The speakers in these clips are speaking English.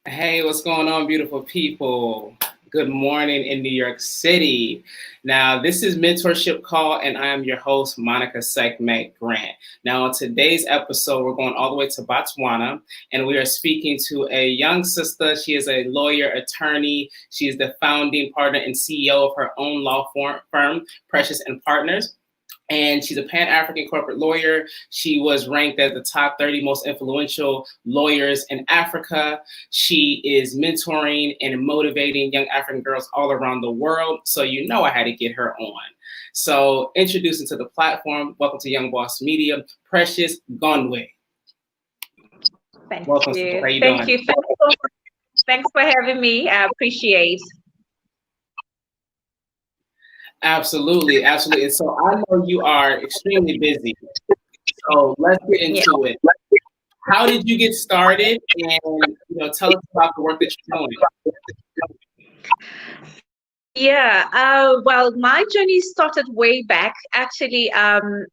Hey, what's going on, beautiful people? Good morning in New York City. Now, this is Mentorship Call, and I am your host, Monica Sekhmet Grant. Now, on today's episode, we're going all the way to Botswana, and we are speaking to a young sister. She is a lawyer, attorney. She is the founding partner and CEO of her own law firm, Precious and Partners. And she's a Pan-African corporate lawyer. She was ranked as the top 30 most influential lawyers in Africa. She is mentoring and motivating young African girls all around the world. So you know I had to get her on. So introducing to the platform, welcome to Young Boss Media, Precious Gondwe. Thank Welcome, you. how you Thank doing? you. Thanks for having me. I appreciate. Absolutely, absolutely. And so I know you are extremely busy. So let's get into it. How did you get started? And tell us about the work that you're doing. Yeah, well, my journey started way back. Actually,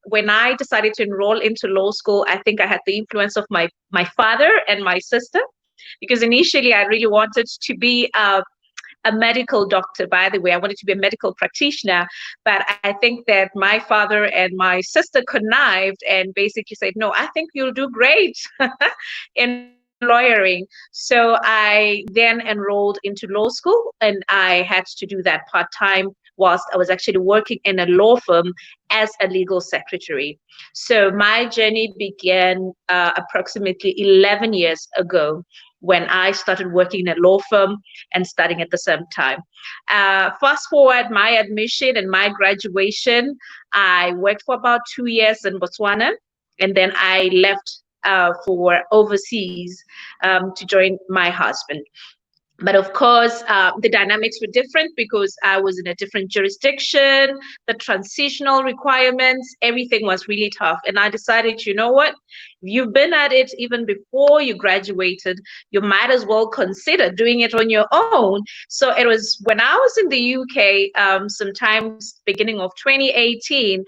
when I decided to enroll into law school, I think I had the influence of my father and my sister, because initially I really wanted to be a medical doctor. By the way, I wanted to be a medical practitioner, but I think that my father and my sister connived and basically said, no, I think you'll do great in lawyering. So I then enrolled into law school, and I had to do that part-time whilst I was actually working in a law firm as a legal secretary. So my journey began approximately 11 years ago when I started working in a law firm and studying at the same time. Fast forward my admission and my graduation, I worked for about 2 years in Botswana, and then I left for overseas to join my husband. But of course, the dynamics were different because I was in a different jurisdiction, the transitional requirements, everything was really tough. And I decided, you know what? You've been at it even before you graduated, you might as well consider doing it on your own. So it was when I was in the UK, sometimes beginning of 2018,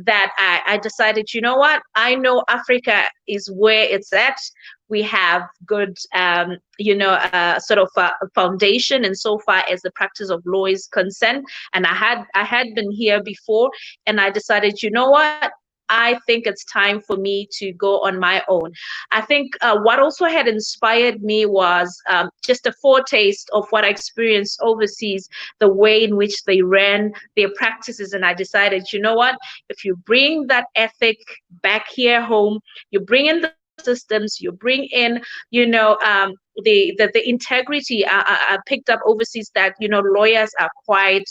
that I decided, you know what? I know Africa is where it's at. We have good, sort of a foundation, and so far as the practice of law is concerned. And I had been here before, and I decided, you know what? I think it's time for me to go on my own. I think what also had inspired me was just a foretaste of what I experienced overseas, the way in which they ran their practices. And I decided, you know what? If you bring that ethic back here home, you bring in the systems, you bring in, the integrity. I picked up overseas that lawyers are quite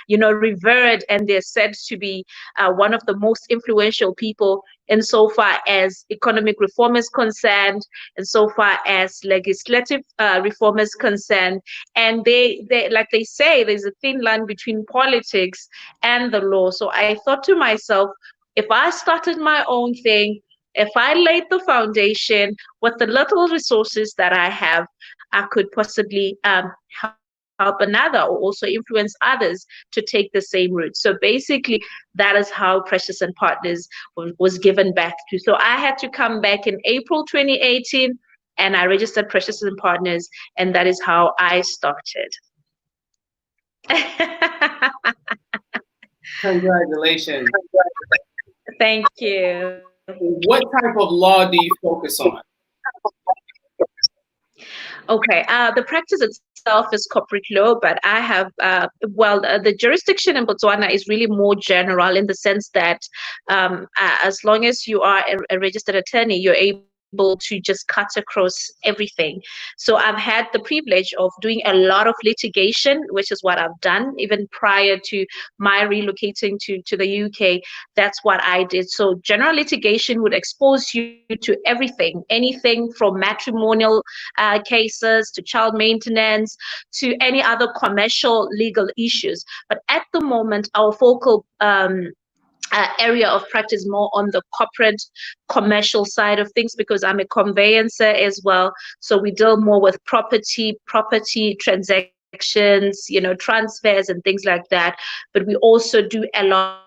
revered, and they're said to be one of the most influential people in so far as economic reform is concerned, and so far as legislative reform is concerned. And they like they say, there's a thin line between politics and the law. So I thought to myself, if I started my own thing, if I laid the foundation with the little resources that I have, I could possibly help another, or also influence others to take the same route. So basically, that is how Precious and Partners was given back to. So I had to come back in April 2018, and I registered Precious and Partners, and that is how I started. Congratulations. Thank you. What type of law do you focus on? Okay, the practice itself is corporate law, but I have, the jurisdiction in Botswana is really more general, in the sense that as long as you are a registered attorney, you're able to just cut across everything. So I've had the privilege of doing a lot of litigation, which is what I've done even prior to my relocating to the UK. That's what I did. So general litigation would expose you to everything, anything from matrimonial cases to child maintenance to any other commercial legal issues. But at the moment, our focal area of practice more on the corporate commercial side of things, because I'm a conveyancer as well. So we deal more with property transactions, transfers and things like that. But we also do a lot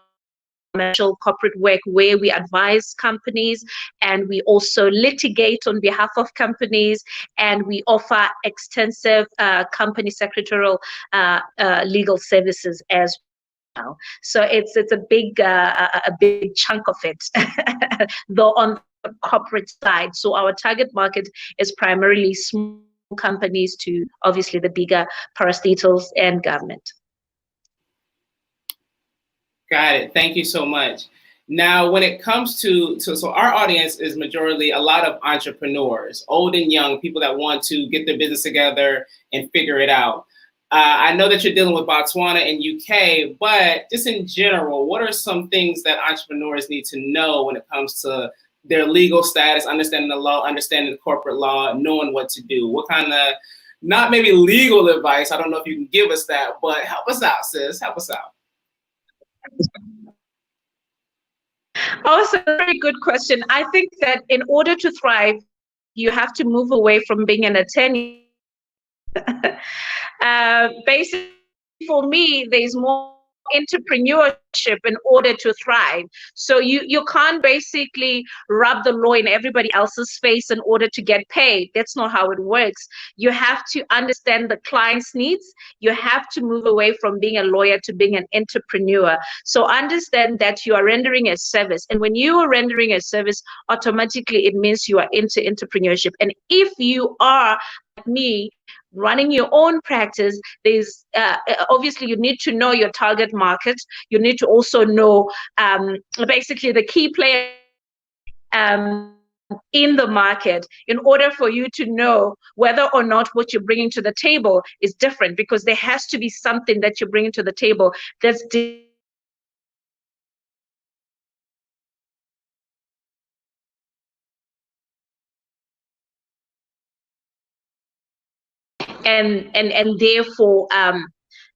of commercial corporate work where we advise companies and we also litigate on behalf of companies, and we offer extensive company secretarial legal services as well. So it's a big chunk of it, though on the corporate side. So our target market is primarily small companies to obviously the bigger parastatals and government. Got it. Thank you so much. Now, when it comes to so our audience is majority a lot of entrepreneurs, old and young, people that want to get their business together and figure it out. I know that you're dealing with Botswana and UK, but just in general, what are some things that entrepreneurs need to know when it comes to their legal status, understanding the law, understanding the corporate law, knowing what to do? What kind of, not maybe legal advice, I don't know if you can give us that, but help us out, sis. Help us out. Oh, it's a very good question. I think that in order to thrive, you have to move away from being an attorney. Basically, for me, there's more entrepreneurship in order to thrive. So you can't basically rub the law in everybody else's face in order to get paid. That's not how it works. You have to understand the client's needs. You have to move away from being a lawyer to being an entrepreneur. So understand that you are rendering a service. And when you are rendering a service, automatically it means you are into entrepreneurship. And if you are like me, running your own practice, there's obviously you need to know your target market. You need to also know basically the key players in the market in order for you to know whether or not what you're bringing to the table is different, because there has to be something that you're bringing to the table that's and therefore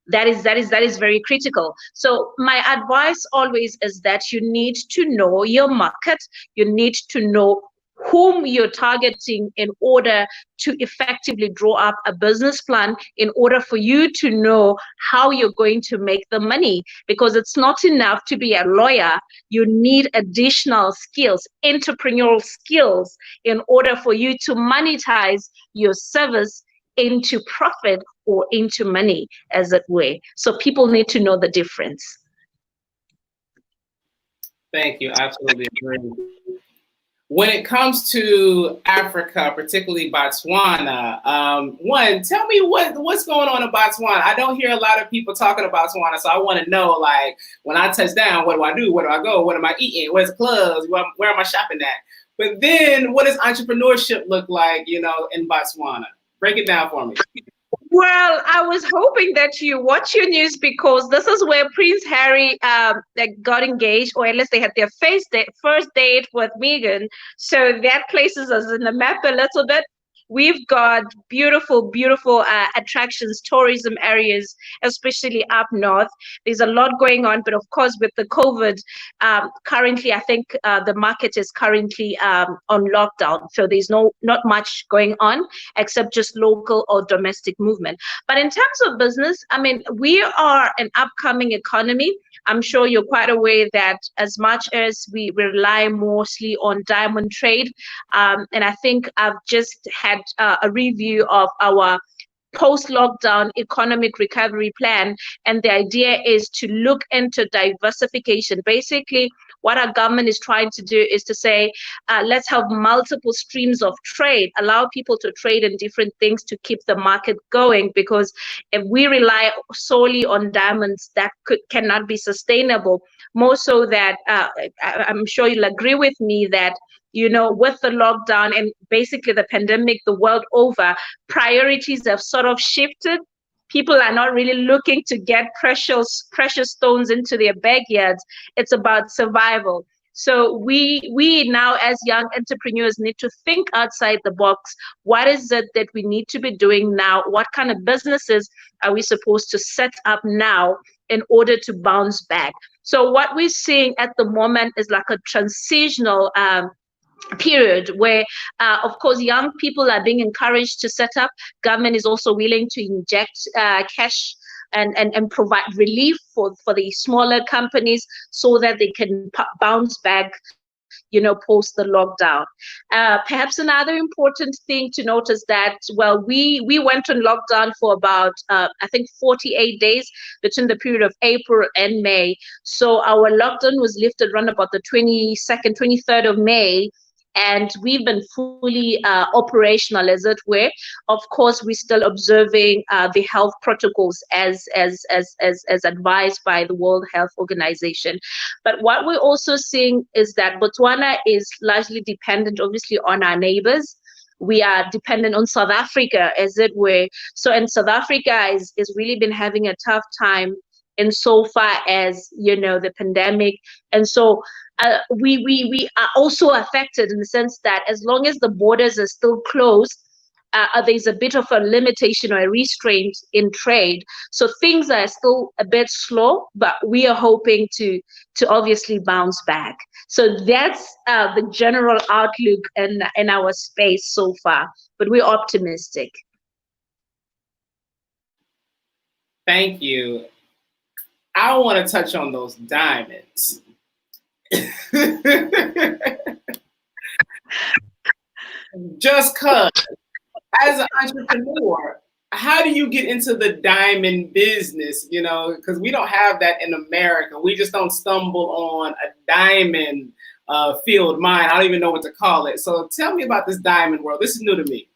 that is very critical. So my advice always is that you need to know your market. You need to know whom you're targeting in order to effectively draw up a business plan, in order for you to know how you're going to make the money. Because it's not enough to be a lawyer. You need additional skills, entrepreneurial skills, in order for you to monetize your service into profit or into money, as it were. So people need to know the difference. Thank you. Absolutely agree. When it comes to Africa, particularly Botswana, one, tell me what's going on in Botswana. I don't hear a lot of people talking about Botswana, so I want to know, like, when I touch down, what do I do? Where do I go? What am I eating? Where's the clubs? Where am I shopping at? But then, what does entrepreneurship look like, in Botswana? Break it down for me. Well, I was hoping that you watch your news, because this is where Prince Harry got engaged, or at least they had their first date with Meghan. So that places us in the map a little bit. We've got beautiful, beautiful attractions, tourism areas, especially up north. There's a lot going on, but of course, with the COVID, currently, I think the market is currently on lockdown. So there's not much going on except just local or domestic movement. But in terms of business, I mean, we are an upcoming economy. I'm sure you're quite aware that as much as we rely mostly on diamond trade, and I think I've just had a review of our post-lockdown economic recovery plan, and the idea is to look into diversification. Basically, what our government is trying to do is to say, let's have multiple streams of trade, allow people to trade in different things to keep the market going, because if we rely solely on diamonds, that cannot be sustainable. More so that I'm sure you'll agree with me that with the lockdown and basically the pandemic the world over, priorities have sort of shifted. People are not really looking to get precious stones into their backyards. It's about survival. So we now, as young entrepreneurs, need to think outside the box. What is it that we need to be doing now? What kind of businesses are we supposed to set up now in order to bounce back? So what we're seeing at the moment is like a transitional period where, of course, young people are being encouraged to set up. Government is also willing to inject cash and provide relief for the smaller companies so that they can bounce back, post the lockdown. Perhaps another important thing to note is that, well, we went on lockdown for about, I think, 48 days between the period of April and May. So our lockdown was lifted around about the 22nd, 23rd of May. And we've been fully operational, as it were. Of course, we're still observing the health protocols as advised by the World Health Organization. But what we're also seeing is that Botswana is largely dependent, obviously, on our neighbors. We are dependent on South Africa, as it were. So, and South Africa is really been having a tough time insofar as, the pandemic. And so we are also affected in the sense that as long as the borders are still closed, there's a bit of a limitation or a restraint in trade. So things are still a bit slow, but we are hoping to obviously bounce back. So that's the general outlook in our space so far, but we're optimistic. Thank you. I want to touch on those diamonds. Just cause, as an entrepreneur, how do you get into the diamond business? Because we don't have that in America. We just don't stumble on a diamond field mine. I don't even know what to call it. So tell me about this diamond world. This is new to me.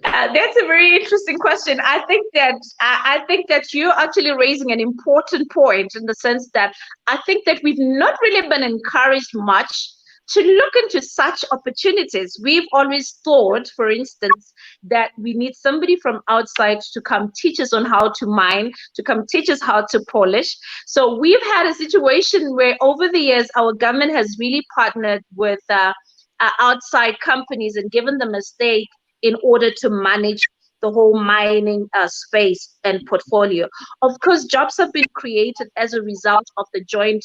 That's a very interesting question. I think that you're actually raising an important point, in the sense that I think that we've not really been encouraged much to look into such opportunities. We've always thought, for instance, that we need somebody from outside to come teach us on how to mine, to come teach us how to polish. So we've had a situation where over the years, our government has really partnered with outside companies and given them a stake in order to manage the whole mining space and portfolio. Of course, jobs have been created as a result of the joint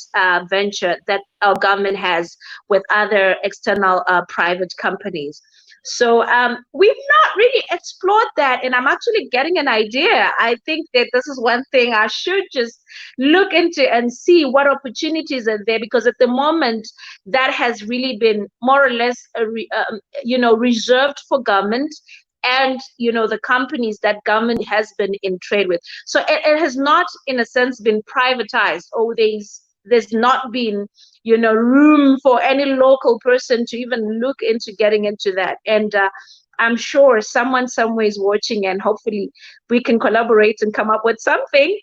venture that our government has with other external private companies. So we've not really explored that, and I'm actually getting an idea. I think that this is one thing I should just look into and see what opportunities are there, because at the moment that has really been more or less reserved for government and the companies that government has been in trade with. So it has not, in a sense, been privatized. There's not been room for any local person to even look into getting into that. And I'm sure someone somewhere is watching, and hopefully we can collaborate and come up with something.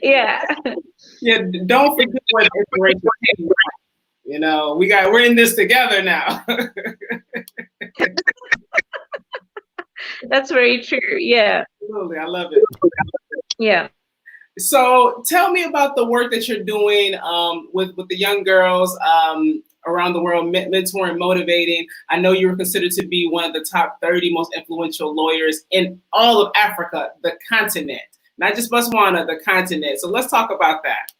Yeah. Yeah, don't forget what inspiration came from. We're in this together now. That's very true. Yeah. Absolutely. I love it. Yeah. So tell me about the work that you're doing with the young girls around the world, mentoring, motivating. I know you were considered to be one of the top 30 most influential lawyers in all of Africa, the continent, not just Botswana, the continent. So let's talk about that.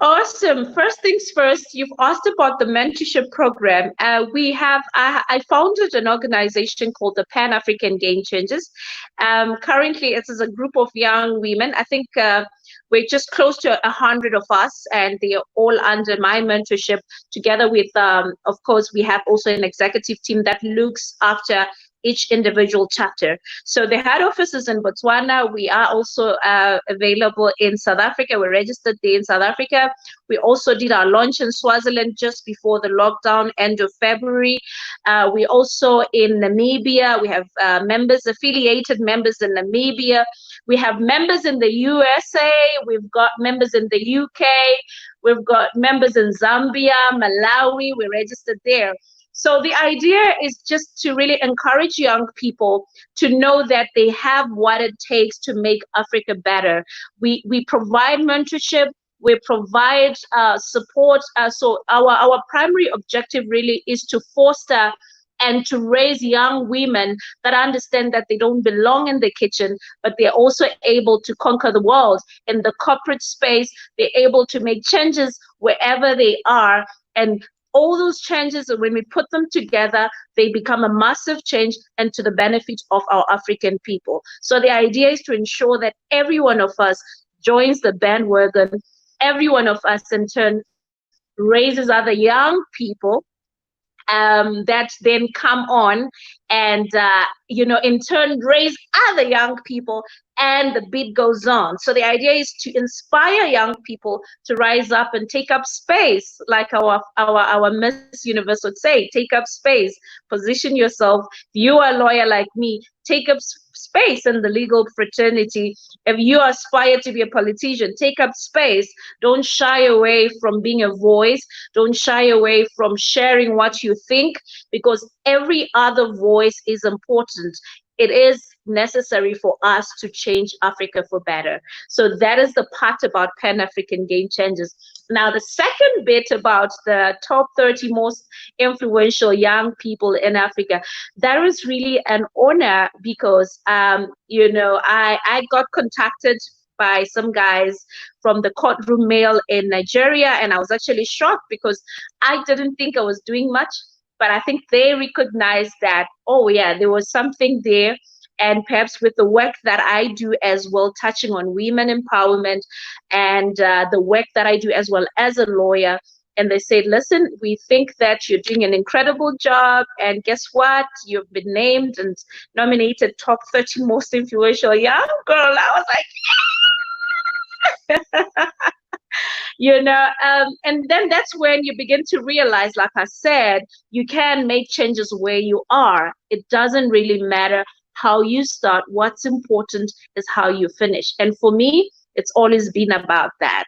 Awesome. First things first, you've asked about the mentorship program. I founded an organization called the Pan-African Game Changers. Currently, it is a group of young women. I think we're just close to 100 of us, and they are all under my mentorship, together with, of course, we have also an executive team that looks after each individual chapter. So the head office is in Botswana. We are also available in South Africa. We're registered there in South Africa. We also did our launch in Swaziland just before the lockdown, end of February. We also in Namibia. We have affiliated members in Namibia. We have members in the USA. We've got members in the UK. We've got members in Zambia, Malawi. We're registered there. So the idea is just to really encourage young people to know that they have what it takes to make Africa better. We provide mentorship, we provide support. So our primary objective really is to foster and to raise young women that understand that they don't belong in the kitchen, but they're also able to conquer the world in the corporate space. They're able to make changes wherever they are, and all those changes, when we put them together, they become a massive change and to the benefit of our African people. So the idea is to ensure that every one of us joins the bandwagon, every one of us in turn raises other young people that then come on and in turn raise other young people, and the beat goes on. So the idea is to inspire young people to rise up and take up space, like our Miss Universe would say, take up space, position yourself. If you are a lawyer like me, take up space in the legal fraternity. If you aspire to be a politician, take up space. Don't shy away from being a voice. Don't shy away from sharing what you think, because every other voice is important. It is necessary for us to change Africa for better. So that is the part about Pan-African Game Changers. Now, the second bit about the top 30 most influential young people in Africa, that was really an honor because, I got contacted by some guys from the courtroom mail in Nigeria, and I was actually shocked because I didn't think I was doing much, but I think they recognized that, oh yeah, there was something there. And perhaps with the work that I do as well, touching on women empowerment, and the work that I do as well as a lawyer, and they said, listen, we think that you're doing an incredible job, and guess what? You've been named and nominated top 30 most influential young girl. I was like, and then that's when you begin to realize, like I said, you can make changes where you are. It doesn't really matter how you start. What's important is how you finish. And for me, it's always been about that.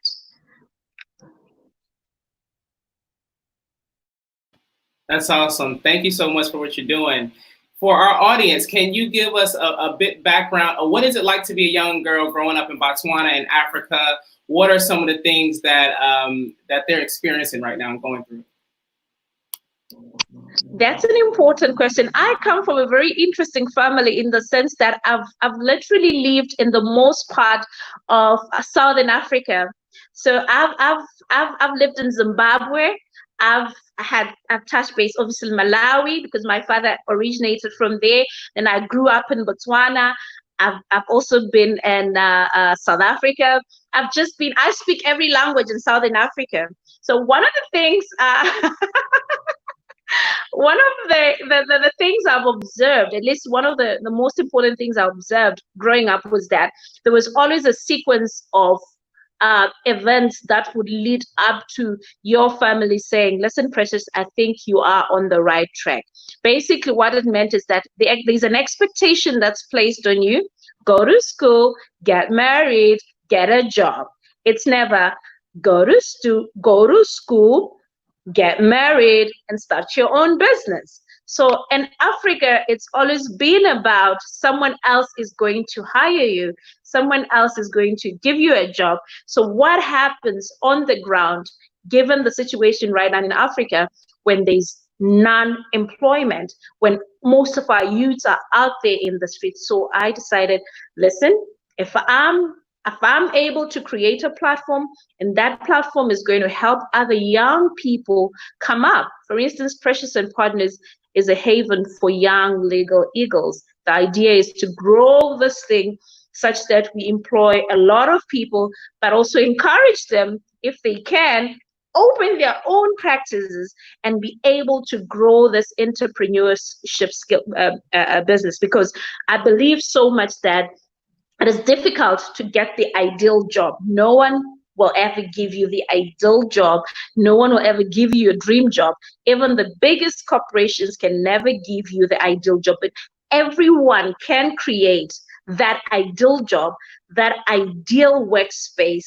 That's awesome. Thank you so much for what you're doing. For our audience, can you give us a bit background of what is it like to be a young girl growing up in Botswana in Africa? What are some of the things that that they're experiencing right now and going through? That's an important question. I come from a very interesting family in the sense that I've literally lived in the most part of Southern Africa. So I've lived in Zimbabwe. I've touched base obviously in Malawi because my father originated from there. Then I grew up in Botswana. I've also been in South Africa. I speak every language in Southern Africa. So one of the things one of the things I've observed, at least one of the most important things I observed growing up, was that there was always a sequence of events that would lead up to your family saying, listen, Precious, I think you are on the right track. Basically, what it meant is that there's an expectation that's placed on you. Go to school, get married, get a job. It's never go to school, get married, and start your own business. So in Africa, it's always been about someone else is going to hire you. Someone else is going to give you a job. So what happens on the ground, given the situation right now in Africa, when there's non-employment, when most of our youths are out there in the streets? So I decided, listen, if I'm able to create a platform, and that platform is going to help other young people come up. For instance, Precious and Partners is a haven for young legal eagles. The idea is to grow this thing such that we employ a lot of people, but also encourage them, if they can, open their own practices and be able to grow this entrepreneurship skill business. Because I believe so much that it is difficult to get the ideal job. No one will ever give you the ideal job. No one will ever give you a dream job. Even the biggest corporations can never give you the ideal job, but everyone can create that ideal job, that ideal workspace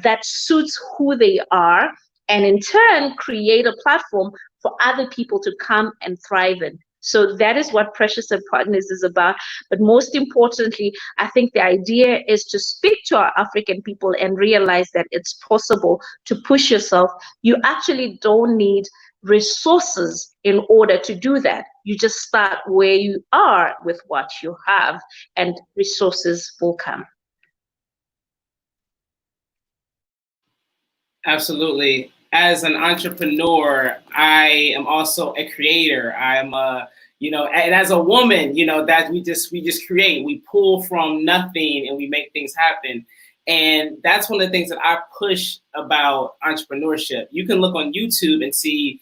that suits who they are, and in turn create a platform for other people to come and thrive in. So that is what Precious and Partners is about. But most importantly, I think the idea is to speak to our African people and realize that it's possible to push yourself. You actually don't need resources in order to do that. You just start where you are with what you have, and resources will come. Absolutely. as an entrepreneur, I am also a creator. I'm a, and as a woman, that we just create. We pull from nothing and we make things happen. And that's one of the things that I push about entrepreneurship. You can look on YouTube and see,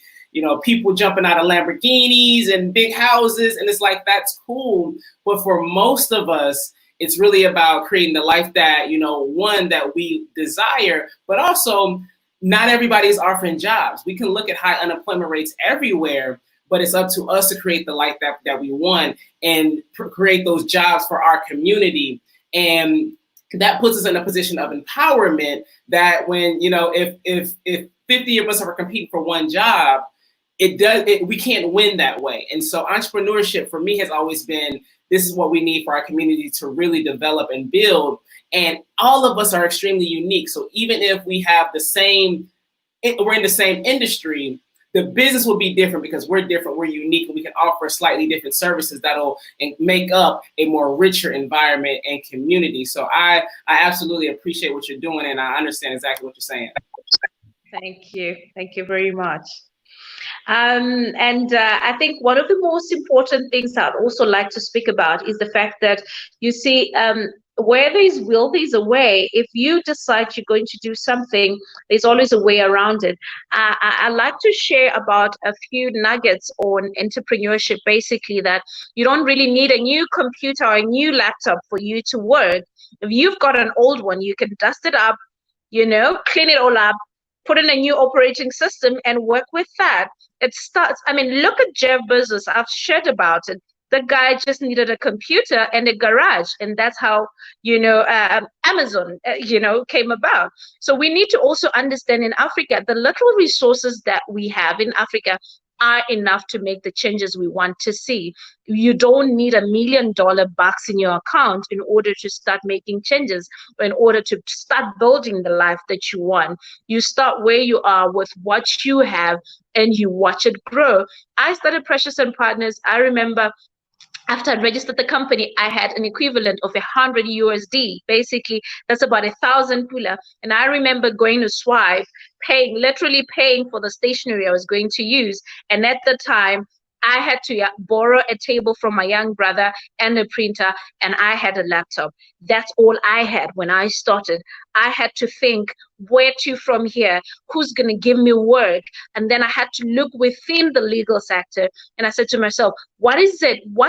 people jumping out of Lamborghinis and big houses, and it's like, that's cool. But for most of us, it's really about creating the life that, one, that we desire, but also not everybody is offering jobs. We can look at high unemployment rates everywhere, but it's up to us to create the life that we want and create those jobs for our community. And that puts us in a position of empowerment that when, if 50 of us are competing for one job, we can't win that way. And so entrepreneurship for me has always been, this is what we need for our community to really develop and build. And all of us are extremely unique. So even if we have we're in the same industry, the business will be different because we're different, we're unique, and we can offer slightly different services that'll make up a more richer environment and community. So I absolutely appreciate what you're doing, and I understand exactly what you're saying. Thank you. Thank you very much. I think one of the most important things I'd also like to speak about is the fact that, you see, where there's will, there's a way. If you decide you're going to do something, there's always a way around it. I like to share about a few nuggets on entrepreneurship, basically, that you don't really need a new computer or a new laptop for you to work. If you've got an old one, you can dust it up, clean it all up, put in a new operating system and work with that. It starts, look at Jeff Bezos. I've shared about it. The guy just needed a computer and a garage, and that's how, Amazon, came about. So we need to also understand in Africa, the little resources that we have in Africa are enough to make the changes we want to see. You don't need $1 million bucks in your account in order to start making changes, or in order to start building the life that you want. You start where you are with what you have and you watch it grow. I started Precious and Partners. I remember after I registered the company, I had an equivalent of 100 USD. Basically, that's about 1,000 pula. And I remember going to Swipe, literally paying for the stationery I was going to use. And at the time, I had to borrow a table from my young brother and a printer, and I had a laptop. That's all I had when I started. I had to think, where to from here? Who's going to give me work? And then I had to look within the legal sector. And I said to myself, what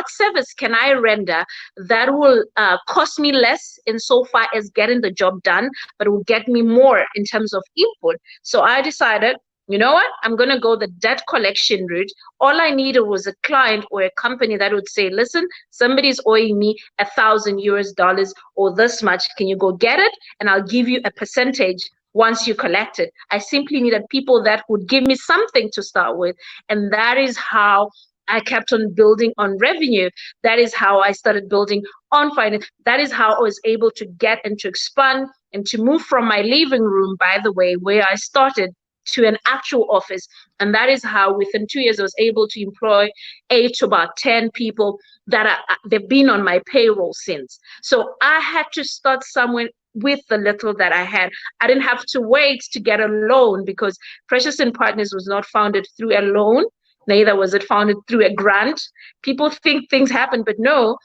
service can I render that will cost me less insofar as getting the job done, but will get me more in terms of input? So I decided, you know what? I'm going to go the debt collection route. All I needed was a client or a company that would say, listen, somebody's owing me $1,000 or this much. Can you go get it? And I'll give you a percentage once you collect it. I simply needed people that would give me something to start with. And that is how I kept on building on revenue. That is how I started building on finance. That is how I was able to get and to expand and to move from my living room, by the way, where I started, to an actual office. And that is how within 2 years I was able to employ 8 to about 10 people that they've been on my payroll since. So I had to start somewhere with the little that I had. I didn't have to wait to get a loan, because Precious and Partners was not founded through a loan, neither was it founded through a grant. People think things happen, but no,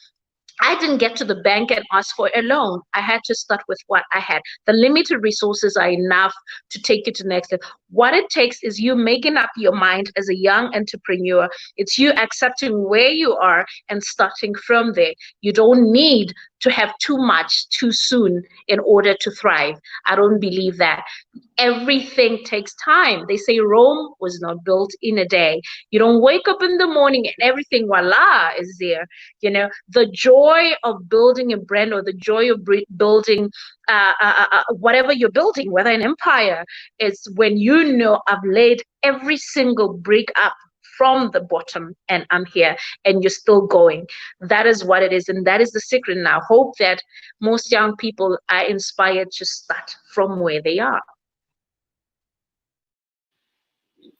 I didn't get to the bank and ask for a loan. I had to start with what I had. The limited resources are enough to take you to the next step. What it takes is you making up your mind as a young entrepreneur. It's you accepting where you are and starting from there. You don't need to have too much too soon in order to thrive. I don't believe that. Everything takes time. They say Rome was not built in a day. You don't wake up in the morning and everything, voila, is there. The joy of building a brand, or the joy of building whatever you're building, whether an empire, is when I've laid every single brick up from the bottom and I'm here and you're still going. That is what it is. And that is the secret. And I hope that most young people are inspired to start from where they are.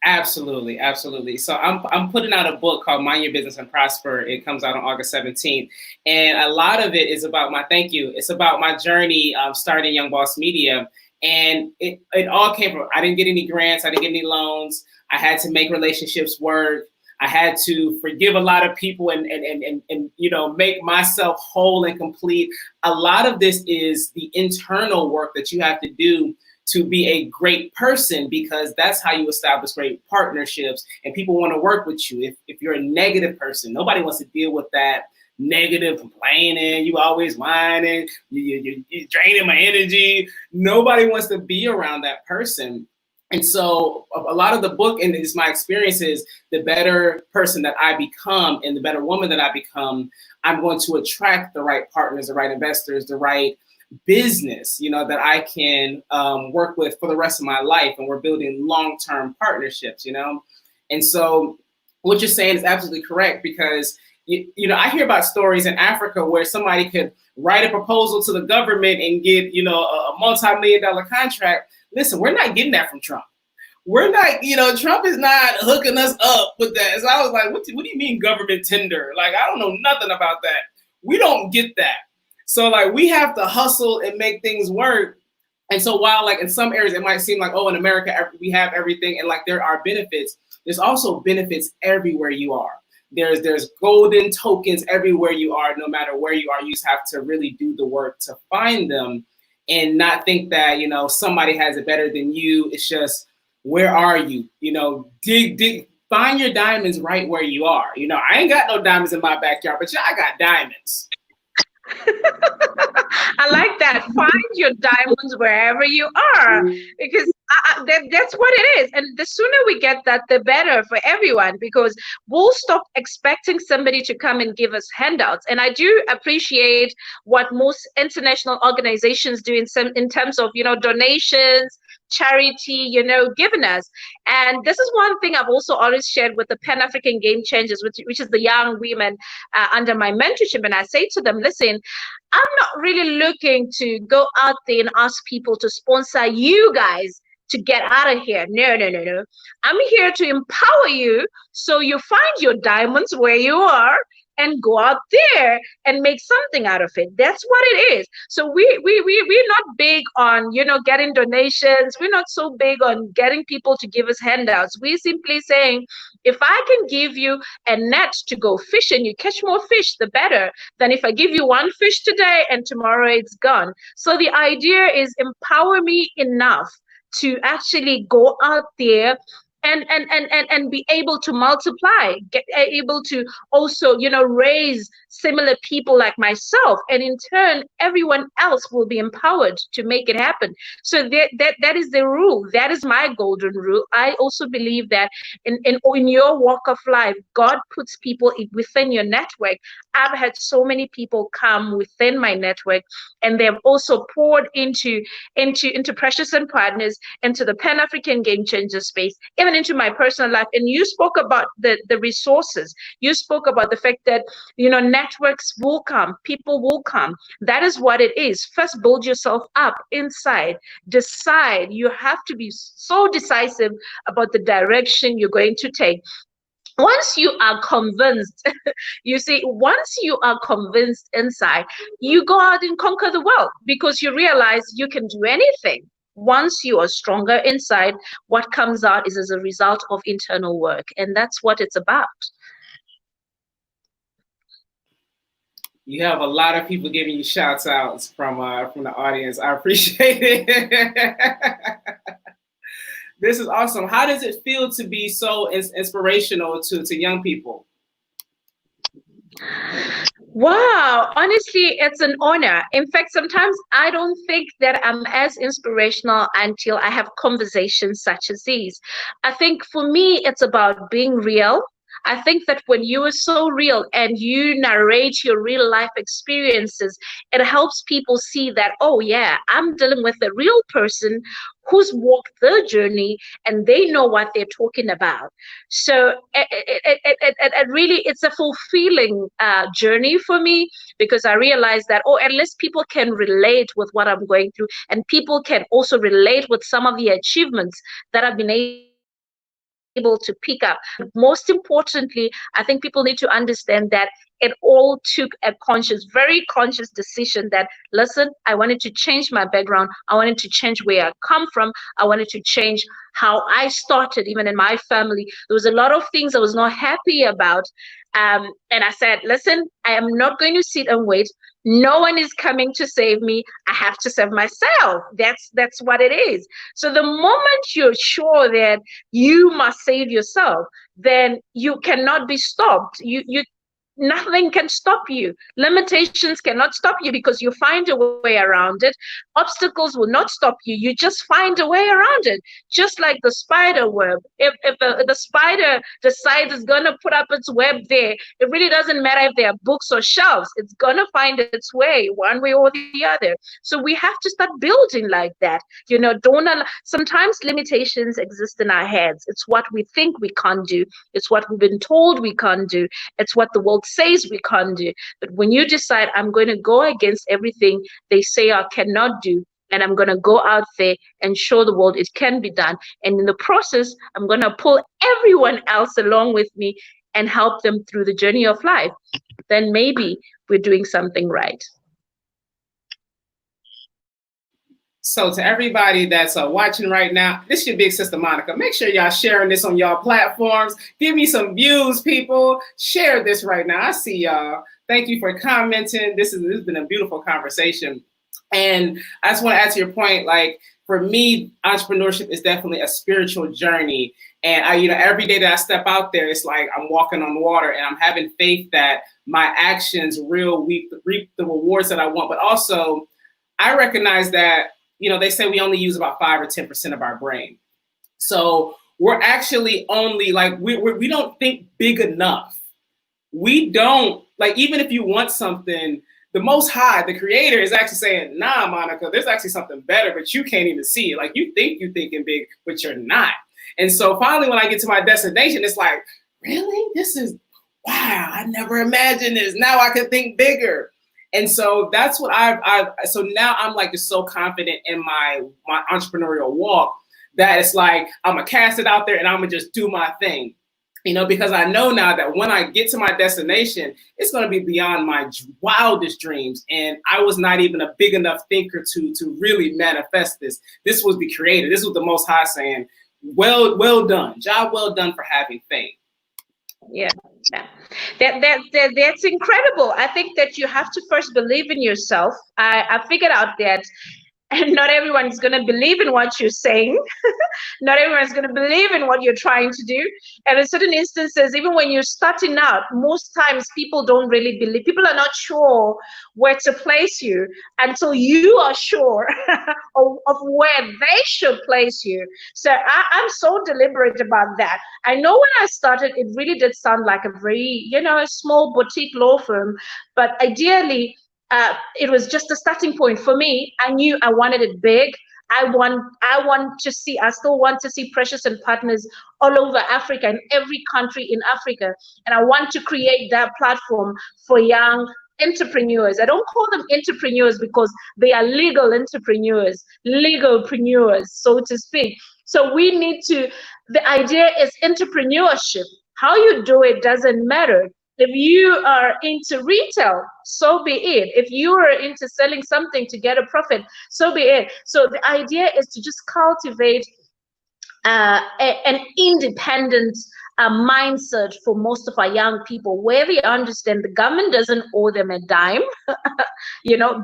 Absolutely, absolutely. So I'm putting out a book called Mind Your Business and Prosper. It comes out on August 17th. And a lot of it is about it's about my journey starting Young Boss Media. And it all came from, I didn't get any grants, I didn't get any loans. I had to make relationships work. I had to forgive a lot of people and make myself whole and complete. A lot of this is the internal work that you have to do to be a great person, because that's how you establish great partnerships and people want to work with you. If you're a negative person, nobody wants to deal with that negative, complaining, you always whining, you're draining my energy. Nobody wants to be around that person. And so a lot of the book, and it's my experience, is the better person that I become and the better woman that I become, I'm going to attract the right partners, the right investors, the right business, that I can work with for the rest of my life. And we're building long-term partnerships, And so what you're saying is absolutely correct, because I hear about stories in Africa where somebody could write a proposal to the government and get, a multi-million-dollar contract. Listen, we're not getting that from Trump. We're not, Trump is not hooking us up with that. So I was like, what do you mean government tender? Like, I don't know nothing about that. We don't get that. So like, we have to hustle and make things work. And so while like in some areas, it might seem like, oh, in America, we have everything. And like, there are benefits. There's also benefits everywhere you are. There's golden tokens everywhere you are, no matter where you are. You just have to really do the work to find them and not think that, somebody has it better than you. It's just, where are you? Dig, find your diamonds right where you are. I ain't got no diamonds in my backyard, but I got diamonds. I like that. Find your diamonds wherever you are, because that's what it is. And the sooner we get that, the better for everyone, because we'll stop expecting somebody to come and give us handouts. And I do appreciate what most international organizations do in terms of, donations, charity, giving us. And this is one thing I've also always shared with the Pan-African Game Changers, which is the young women under my mentorship. And I say to them, listen, I'm not really looking to go out there and ask people to sponsor you guys to get out of here. No. I'm here to empower you so you find your diamonds where you are and go out there and make something out of it. That's what it is. So we're not big on, getting donations. We're not so big on getting people to give us handouts. We're simply saying, if I can give you a net to go fish and you catch more fish, the better than if I give you one fish today and tomorrow it's gone. So the idea is empower me enough to actually go out there and be able to multiply, able to also, raise similar people like myself. And in turn, everyone else will be empowered to make it happen. So that is the rule. That is my golden rule. I also believe that in your walk of life, God puts people within your network. I've had so many people come within my network, and they've also poured into Precious and Partners, into the Pan-African Game Changer space, even into my personal life. And you spoke about the resources. You spoke about the fact that, networks will come, people will come. That is what it is. First, build yourself up inside. Decide. You have to be so decisive about the direction you're going to take. Once you are convinced, once you are convinced inside, you go out and conquer the world, because you realize you can do anything. Once you are stronger inside, what comes out is as a result of internal work. And that's what it's about. You have a lot of people giving you shouts outs from the audience. I appreciate it. This is awesome. How does it feel to be so inspirational to young people? Wow, honestly, it's an honor. In fact, sometimes I don't think that I'm as inspirational until I have conversations such as these. I think for me, it's about being real. I think that when you are so real and you narrate your real life experiences, it helps people see that, oh yeah, I'm dealing with a real person who's walked the journey and they know what they're talking about. So it really, it's a fulfilling journey for me, because I realize that, oh, at least people can relate with what I'm going through, and people can also relate with some of the achievements that I've been able to pick up. Most importantly, I think people need to understand that it all took a conscious, very conscious decision that, listen, I wanted to change my background. I wanted to change where I come from. I wanted to change how I started, even in my family. There was a lot of things I was not happy about. And I said, listen, I am not going to sit and wait. No one is coming to save me. I have to save myself. That's what it is. So the moment you're sure that you must save yourself, then you cannot be stopped. Nothing can stop you. Limitations cannot stop you because you find a way around it. Obstacles will not stop you. You just find a way around it. Just like the spider web. If the spider decides it's going to put up its web there, it really doesn't matter if there are books or shelves. It's going to find its way one way or the other. So we have to start building like that. Sometimes limitations exist in our heads. It's what we think we can't do. It's what we've been told we can't do. It's what the world says we can't do. But when you decide, I'm going to go against everything they say I cannot do, and I'm going to go out there and show the world it can be done, and in the process, I'm going to pull everyone else along with me and help them through the journey of life, then maybe we're doing something right. So to everybody that's watching right now, this is your big sister Monica. Make sure y'all sharing this on y'all platforms. Give me some views, people. Share this right now. I see y'all. Thank you for commenting. This has been a beautiful conversation. And I just want to add to your point, like for me, entrepreneurship is definitely a spiritual journey. And every day that I step out there, it's like I'm walking on water and I'm having faith that my actions will reap the rewards that I want. But also, I recognize that they say we only use about 5 or 10% of our brain. So we're actually only we don't think big enough. We don't, even if you want something, the Most High, the Creator, is actually saying, nah, Monica, there's actually something better, but you can't even see it. Like you think you're thinking big, but you're not. And so finally, when I get to my destination, it's like, really? This is, wow, I never imagined this. Now I can think bigger. And so that's what so now I'm just so confident in my entrepreneurial walk that it's like, I'm gonna cast it out there and I'm gonna just do my thing, because I know now that when I get to my destination, it's gonna be beyond my wildest dreams. And I was not even a big enough thinker to really manifest this. This was the Creator. This was the Most High saying, well done, job well done for having faith. Yeah. That's incredible. I think that you have to first believe in yourself. I figured out that not everyone is going to believe in what you're saying. Not everyone is going to believe in what you're trying to do. And in certain instances, even when you're starting out, most times people don't really believe. People are not sure where to place you until you are sure of where they should place you. So I'm so deliberate about that. I know when I started, it really did sound like a very, a small boutique law firm, but ideally, it was just a starting point for me. I knew I wanted it big. I still want to see Precious and Partners all over Africa, in every country in Africa. And I want to create that platform for young entrepreneurs. I don't call them entrepreneurs because they are legalpreneurs, so to speak. So the idea is entrepreneurship. How you do it doesn't matter. If you are into retail, so be it. If you are into selling something to get a profit, so be it. So the idea is to just cultivate an independent mindset for most of our young people, where they understand the government doesn't owe them a dime.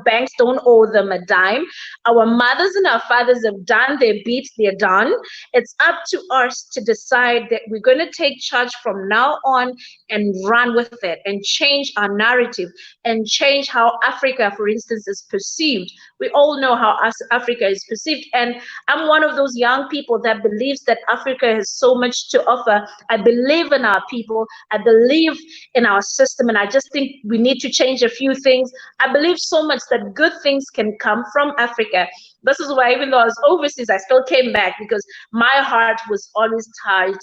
Banks don't owe them a dime. Our mothers and our fathers have done their bit, they're done. It's up to us to decide that we're going to take charge from now on and run with it and change our narrative and change how Africa, for instance, is perceived. We all know how Africa is perceived. And I'm one of those young people that believes that Africa has so much to offer. I believe in our people. I believe in our system. And I just think we need to change a few things. I believe so much that good things can come from Africa. This is why even though I was overseas, I still came back because my heart was always tied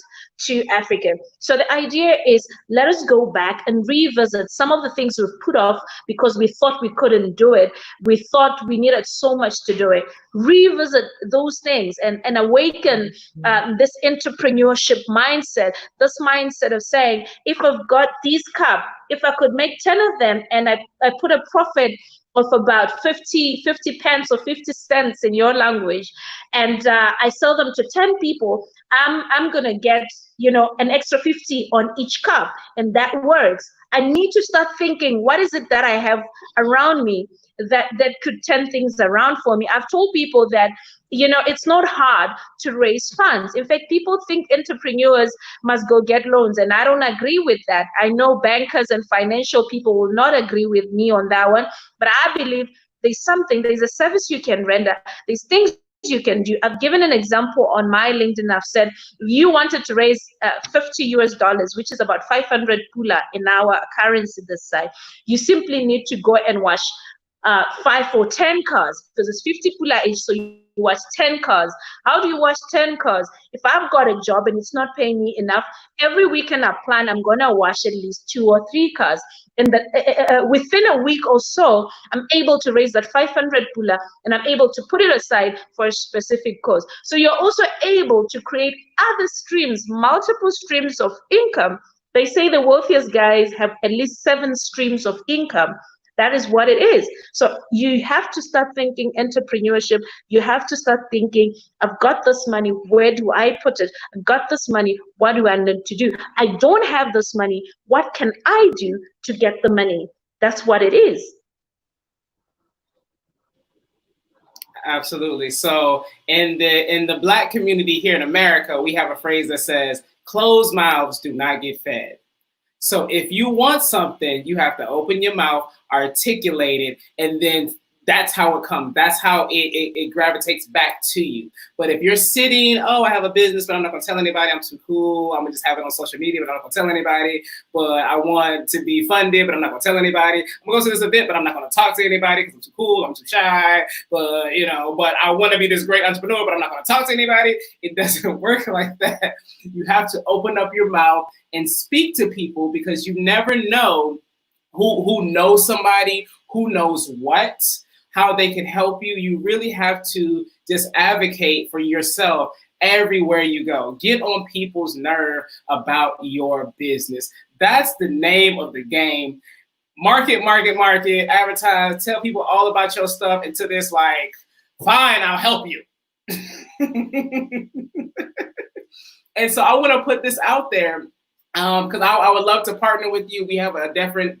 to Africa. So the idea is, let us go back and revisit some of the things we've put off because we thought we couldn't do it. We thought we needed so much to do it. Revisit those things and awaken this entrepreneurship mindset, this mindset of saying, if I've got these cups, if I could make 10 of them and I put a profit of about 50 pence or 50 cents in your language, and I sell them to 10 people, I'm going to get, an extra 50 on each cup, and that works. I need to start thinking, what is it that I have around me that could turn things around for me? I've told people that, it's not hard to raise funds. In fact, people think entrepreneurs must go get loans, and I don't agree with that. I know bankers and financial people will not agree with me on that one, but I believe there's a service you can render, there's things you can do. I've given an example on my LinkedIn. I've said, if you wanted to raise 50 US dollars, which is about 500 pula in our currency this side, you simply need to go and wash 5 or 10 cars, because it's 50 pula each, so you wash 10 cars. How do you wash 10 cars? If I've got a job and it's not paying me enough, every weekend I plan I'm going to wash at least 2 or 3 cars. And that within a week or so, I'm able to raise that 500 pula, and I'm able to put it aside for a specific cause. So you're also able to create other streams, multiple streams of income. They say the wealthiest guys have at least 7 streams of income. That is what it is. So you have to start thinking entrepreneurship. You have to start thinking, I've got this money, where do I put it? I've got this money, what do I need to do? I don't have this money, what can I do to get the money? That's what it is. Absolutely. So in the Black community here in America, we have a phrase that says, closed mouths do not get fed. So if you want something, you have to open your mouth, articulate it, and then that's how it comes. That's how it gravitates back to you. But if you're sitting, oh, I have a business, but I'm not going to tell anybody, I'm too cool, I'm going to just have it on social media, but I'm not going to tell anybody, but I want to be funded, but I'm not going to tell anybody. I'm going to go to this event, but I'm not going to talk to anybody because I'm too cool, I'm too shy, but, but I want to be this great entrepreneur, but I'm not going to talk to anybody. It doesn't work like that. You have to open up your mouth and speak to people, because you never know who knows somebody, who knows what, how they can help you. You really have to just advocate for yourself everywhere you go. Get on people's nerve about your business. That's the name of the game. Market, advertise, tell people all about your stuff until it's like, fine, I'll help you. And so I want to put this out there because I would love to partner with you. We have a definite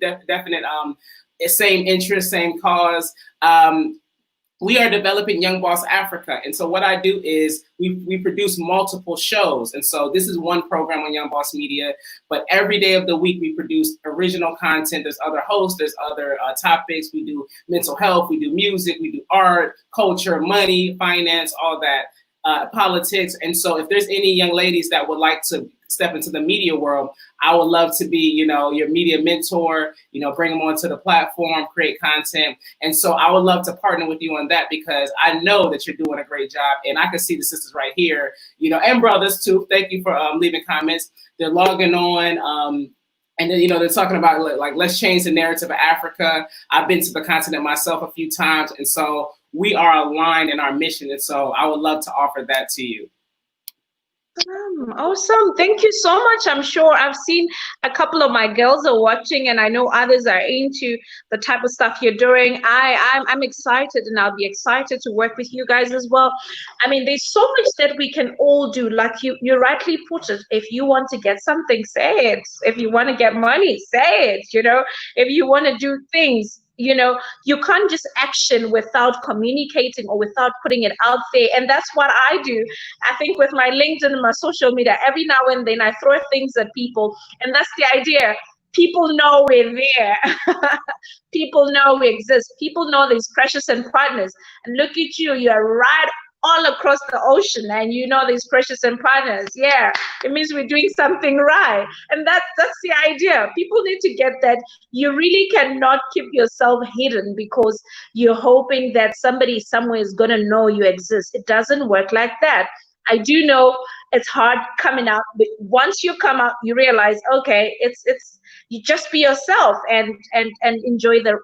same interest, same cause. We are developing Young Boss Africa. And so what I do is we produce multiple shows. And so this is one program on Young Boss Media, but every day of the week we produce original content. There's other hosts, there's other topics. We do mental health, we do music, we do art, culture, money, finance, all that, politics. And so if there's any young ladies that would like to step into the media world, I would love to be, your media mentor, bring them onto the platform, create content. And so I would love to partner with you on that, because I know that you're doing a great job. And I can see the sisters right here, and brothers too. Thank you for leaving comments. They're logging on. And then, they're talking about like, let's change the narrative of Africa. I've been to the continent myself a few times. And so we are aligned in our mission. And so I would love to offer that to you. Awesome. Thank you so much. I'm sure I've seen a couple of my girls are watching, and I know others are into the type of stuff you're doing. I'm excited, and I'll be excited to work with you guys as well. I mean, there's so much that we can all do. Like you rightly put it, if you want to get something, say it. If you want to get money, say it. If you want to do things, you can't just action without communicating or without putting it out there. And that's what I do. I think with my LinkedIn and my social media, every now and then I throw things at people. And that's the idea. People know we're there. People know we exist. People know there's Precious and Partners. And look at you. You're right all across the ocean, and these precious and partners, yeah, it means we're doing something right. And that's the idea. People need to get that you really cannot keep yourself hidden because you're hoping that somebody somewhere is going to know you exist. It doesn't work like that. I do know it's hard coming out, but once you come out, you realize, okay, it's you just be yourself and enjoy the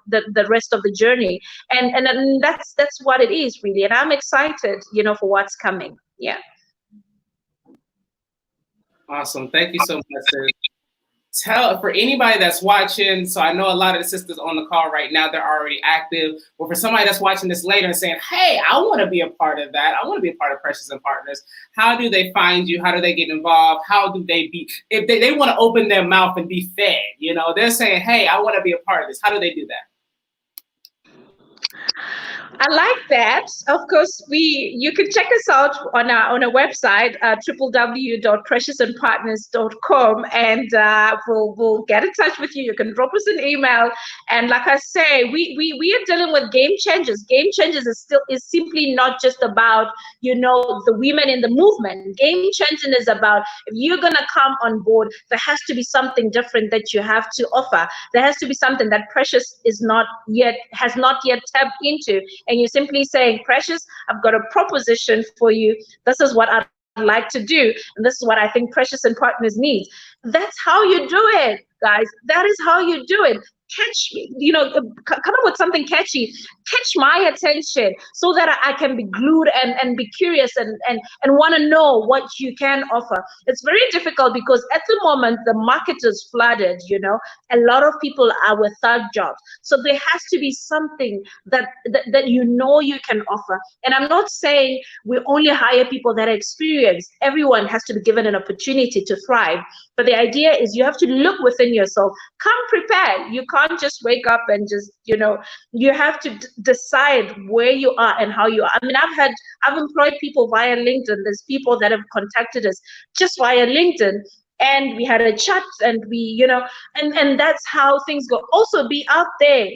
rest of the journey. And that's what it is really. And I'm excited, for what's coming. Yeah. Awesome. Thank you so much, sis. Tell for anybody that's watching, so I know a lot of the sisters on the call right now, they're already active, but for somebody that's watching this later and saying, hey, I want to be a part of that, I want to be a part of Precious and Partners, how do they find you? How do they get involved? How do they be, if they want to open their mouth and be fed, they're saying, hey, I want to be a part of this. How do they do that? I like that. Of course, you can check us out on our website, www.preciousandpartners.com, and we'll get in touch with you. You can drop us an email, and like I say, we are dealing with game changers. Game changers is simply not just about the women in the movement. Game changing is about, if you're gonna come on board, there has to be something different that you have to offer. There has to be something that Precious has not yet tapped into. And you're simply saying, Precious, I've got a proposition for you. This is what I'd like to do. And this is what I think Precious and Partners need. That's how you do it, guys. That is how you do it. Catch me, come up with something catchy, catch my attention so that I can be glued and be curious and want to know what you can offer. It's very difficult because at the moment the market is flooded, a lot of people are without jobs. So there has to be something that you can offer. And I'm not saying we only hire people that are experienced. Everyone has to be given an opportunity to thrive. But the idea is you have to look within yourself. Come prepared. You can't just wake up and just, you have to decide where you are and how you are. I mean, I've employed people via LinkedIn. There's people that have contacted us just via LinkedIn. And we had a chat and we, and that's how things go. Also be out there,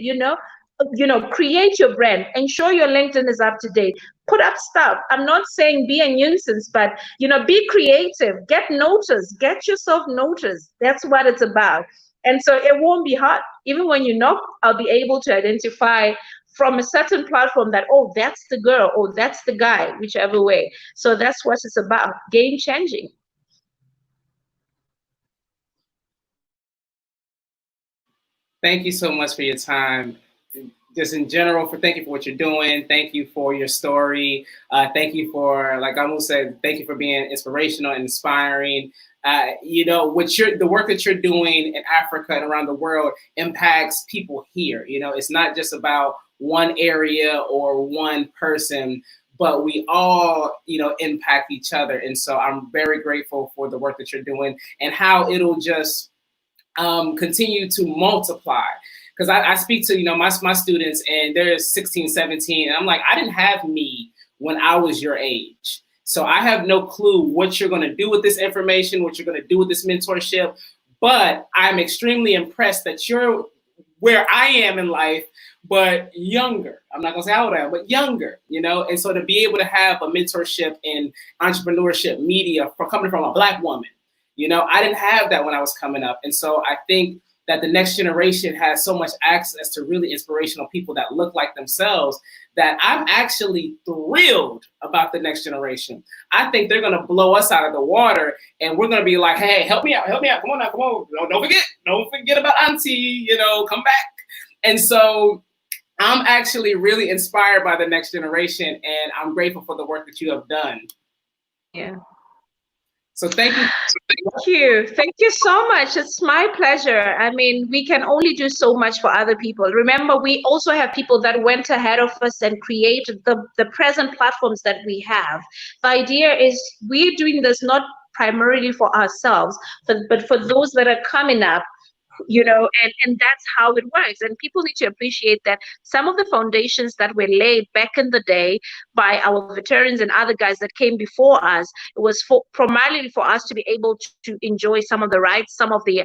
create your brand, ensure your LinkedIn is up to date, put up stuff. I'm not saying be a nuisance, but be creative, get noticed, get yourself noticed. That's what it's about. And so it won't be hard. Even when you knock, I'll be able to identify from a certain platform that, oh, that's the girl, or that's the guy, whichever way. So that's what it's about, game changing. Thank you so much for your time. Just in general, thank you for what you're doing. Thank you for your story. Thank you for, like Amu said, thank you for being inspirational and inspiring. The work that you're doing in Africa and around the world impacts people here. It's not just about one area or one person, but we all, impact each other. And so I'm very grateful for the work that you're doing and how it'll just continue to multiply. Because I speak to, my students, and they're 16, 17, and I'm like, I didn't have me when I was your age. So I have no clue what you're going to do with this information, what you're going to do with this mentorship, but I'm extremely impressed that you're where I am in life, but younger. I'm not going to say how old I am, but younger, and so to be able to have a mentorship in entrepreneurship media coming from a Black woman, I didn't have that when I was coming up. And so I think that the next generation has so much access to really inspirational people that look like themselves that I'm actually thrilled about the next generation. I think they're going to blow us out of the water, and we're going to be like, hey, help me out. Come on now, come on. Don't forget about auntie, come back. And so I'm actually really inspired by the next generation, and I'm grateful for the work that you have done. Yeah. So thank you. Thank you. Thank you so much. It's my pleasure. I mean, we can only do so much for other people. Remember, we also have people that went ahead of us and created the present platforms that we have. The idea is we're doing this not primarily for ourselves, but for those that are coming up, and that's how it works. And people need to appreciate that some of the foundations that were laid back in the day by our veterans and other guys that came before us, it was primarily for us to be able to enjoy some of the rights, some of the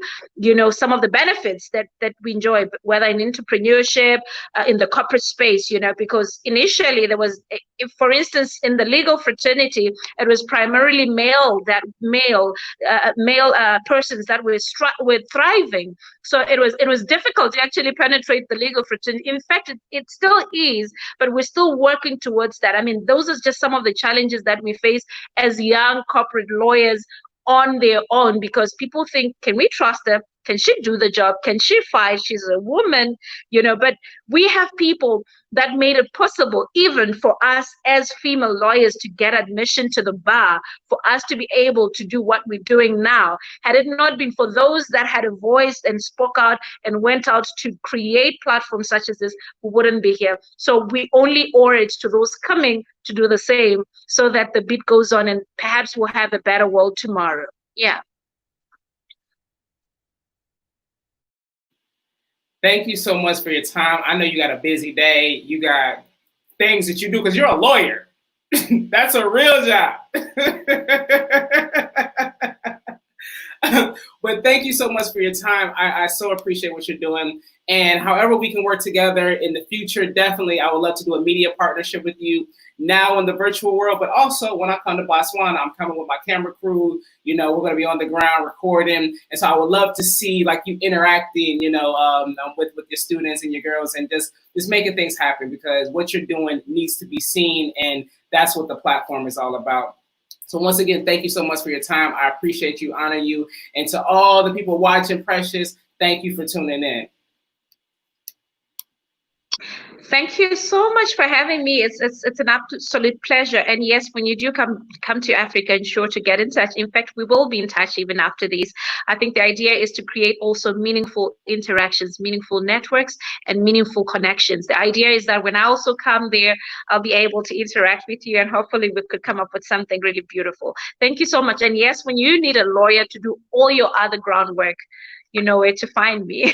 benefits that we enjoy, whether in entrepreneurship, in the corporate space, because initially it if, for instance, in the legal fraternity, it was primarily male persons that were thriving. So it was difficult to actually penetrate the legal fraternity. In fact, it still is, but we're still working towards that. I mean, those are just some of the challenges that we face as young corporate lawyers on their own, because people think, can we trust her? Can she do the job? Can she fight? She's a woman, but we have people that made it possible even for us as female lawyers to get admission to the bar, for us to be able to do what we're doing now. Had it not been for those that had a voice and spoke out and went out to create platforms such as this, we wouldn't be here. So we only owe it to those coming to do the same, so that the beat goes on and perhaps we'll have a better world tomorrow. Yeah. Thank you so much for your time. I know you got a busy day. You got things that you do because you're a lawyer. That's a real job. But thank you so much for your time. I so appreciate what you're doing. And however we can work together in the future, definitely, I would love to do a media partnership with you now in the virtual world, but also when I come to Botswana, I'm coming with my camera crew. We're going to be on the ground recording. And so I would love to see like you interacting, with your students and your girls, and just making things happen, because what you're doing needs to be seen. And that's what the platform is all about. So once again, thank you so much for your time. I appreciate you, honor you. And to all the people watching, Precious, thank you for tuning in. Thank you so much for having me. It's an absolute pleasure. And yes, when you do come to Africa, ensure to get in touch. In fact, we will be in touch even after these. I think the idea is to create also meaningful interactions, meaningful networks, and meaningful connections. The idea is that when I also come there, I'll be able to interact with you, and hopefully we could come up with something really beautiful. Thank you so much. And yes, when you need a lawyer to do all your other groundwork, you know where to find me.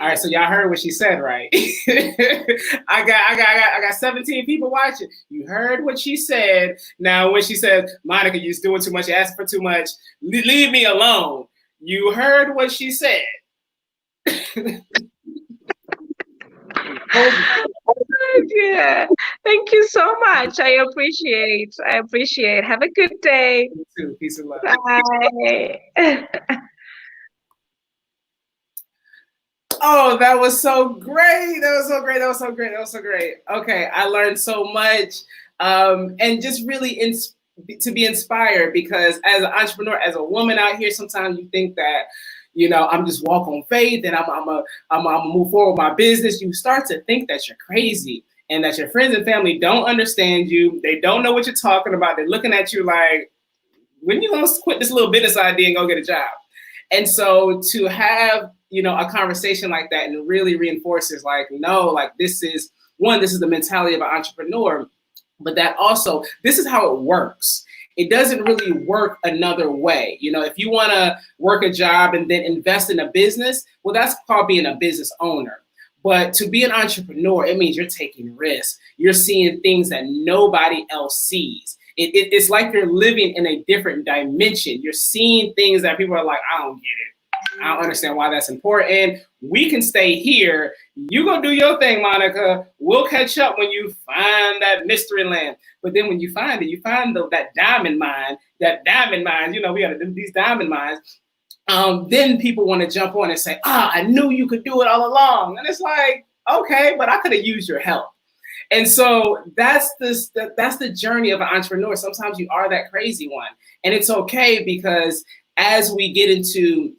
All right, so y'all heard what she said, right? I got 17 people watching. You heard what she said. Now, when she said, Monica, you're doing too much, you're asking for too much, leave me alone. You heard what she said. Yeah. Thank you so much. I appreciate. Have a good day. You too. Peace and love. Bye. Oh, that was so great. That was so great. Okay, I learned so much. And just really to be inspired, because as an entrepreneur, as a woman out here, sometimes you think that, I'm just walk on faith and I'm gonna move forward with my business. You start to think that you're crazy and that your friends and family don't understand you. They don't know what you're talking about. They're looking at you like, when you gonna quit this little business idea and go get a job? And so to have, a conversation like that, and it really reinforces like, no, like this is the mentality of an entrepreneur, but that also, this is how it works. It doesn't really work another way. If you want to work a job and then invest in a business, well, that's called being a business owner. But to be an entrepreneur, it means you're taking risks. You're seeing things that nobody else sees. It's like you're living in a different dimension. You're seeing things that people are like, I don't get it. I don't understand why that's important. We can stay here. You go do your thing, Monica. We'll catch up when you find that mystery land. But then when you find it, you find that diamond mine, we got to do these diamond mines. Then people want to jump on and say, I knew you could do it all along. And it's like, okay, but I could have used your help. And so that's the journey of an entrepreneur. Sometimes you are that crazy one. And it's okay, because as we get into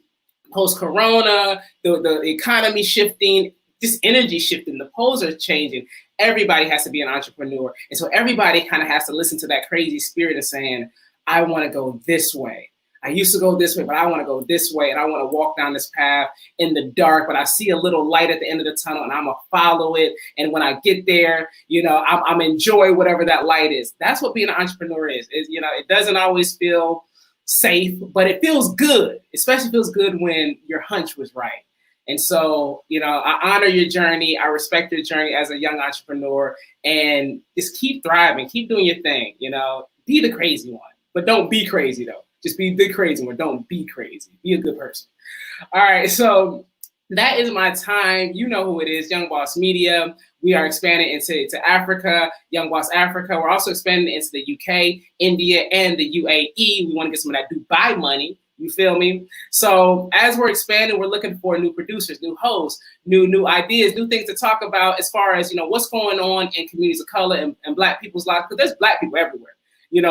post-corona, the economy shifting, just energy shifting, the poles are changing. Everybody has to be an entrepreneur. And so everybody kind of has to listen to that crazy spirit of saying, I want to go this way. I used to go this way, but I want to go this way. And I want to walk down this path in the dark, but I see a little light at the end of the tunnel and I'm going to follow it. And when I get there, I'm enjoy whatever that light is. That's what being an entrepreneur is. It doesn't always feel safe, but it feels good. Especially feels good when your hunch was right. And so, I honor your journey. I respect your journey as a young entrepreneur, and just keep thriving, keep doing your thing. Be the crazy one, but don't be crazy though. Just be the crazy one. Don't be crazy. Be a good person. All right. So that is my time. You know who it is, Young Boss Media. We are expanding into Africa, Young Boss Africa. We're also expanding into the UK, India, and the UAE. We want to get some of that Dubai money. You feel me? So as we're expanding, we're looking for new producers, new hosts, new ideas, new things to talk about as far as, what's going on in communities of color and Black people's lives, because there's Black people everywhere.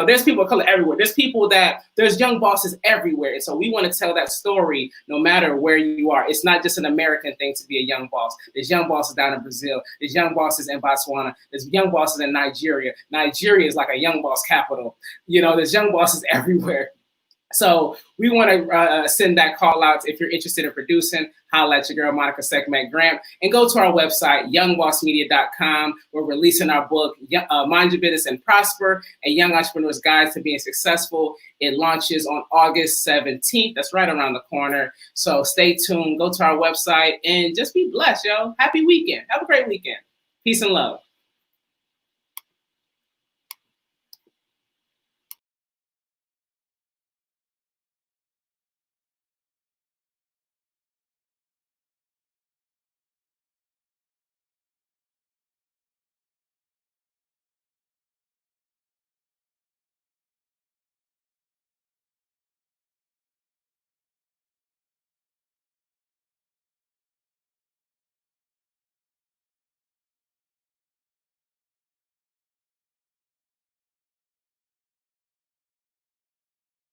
There's people of color everywhere. There's young bosses everywhere. And so we want to tell that story no matter where you are. It's not just an American thing to be a young boss. There's young bosses down in Brazil. There's young bosses in Botswana. There's young bosses in Nigeria. Nigeria is like a young boss capital. There's young bosses everywhere. So we want to send that call out. If you're interested in producing, holla at your girl, Monica Sekhmet Grant, and go to our website, youngbossmedia.com. We're releasing our book, Mind Your Business and Prosper, a Young Entrepreneur's Guide to Being Successful. It launches on August 17th. That's right around the corner. So stay tuned. Go to our website and just be blessed, yo. Happy weekend. Have a great weekend. Peace and love.